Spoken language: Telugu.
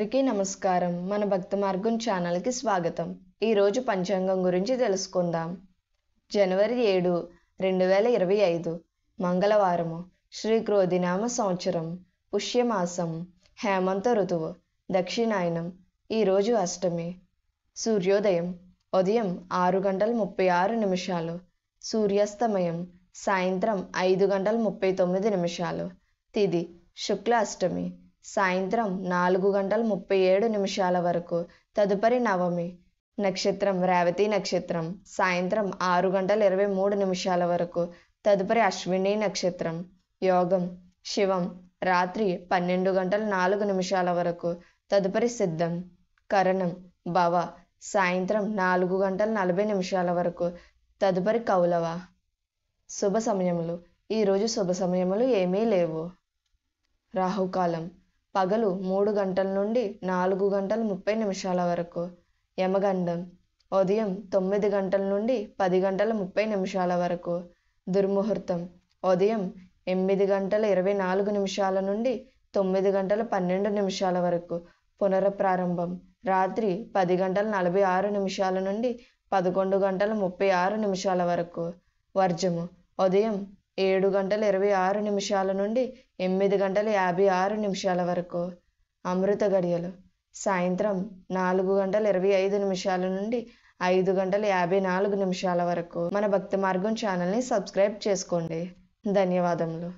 అందరికీ నమస్కారం. మన భక్తి మార్గం ఛానల్కి స్వాగతం. ఈరోజు పంచాంగం గురించి తెలుసుకుందాం. జనవరి 7, 2025 మంగళవారము. శ్రీ క్రోధినామ సంవత్సరం, పుష్యమాసం, హేమంత ఋతువు, దక్షిణాయనం. ఈరోజు అష్టమి. సూర్యోదయం ఉదయం 6:36, సూర్యాస్తమయం సాయంత్రం 5:39. తిథి శుక్ల అష్టమి సాయంత్రం 4:37 వరకు. తదుపరి నవమి. నక్షత్రం రేవతి నక్షత్రం సాయంత్రం 6:23 వరకు. తదుపరి అశ్విని నక్షత్రం. యోగం శివం రాత్రి 12:04 వరకు. తదుపరి సిద్ధం. కరణం భవ సాయంత్రం 4:40 వరకు. తదుపరి కౌలవ. శుభ సమయములు. ఈరోజు శుభ సమయములు ఏమీ లేవు. రాహుకాలం పగలు 3 గంటల నుండి 4:30 వరకు. యమగండం ఉదయం 9 గంటల నుండి 10:30 వరకు. దుర్ముహూర్తం ఉదయం 8:24 నుండి 9:12 వరకు. పునఃప్రారంభం రాత్రి 10:46 నుండి 11:36 వరకు. వర్జము ఉదయం 7:26 నుండి 8:56 వరకు. అమృత గడియలు సాయంత్రం 4:25 నుండి 5:54 వరకు. మన భక్తి మార్గం ఛానల్ని సబ్స్క్రైబ్ చేసుకోండి. ధన్యవాదములు.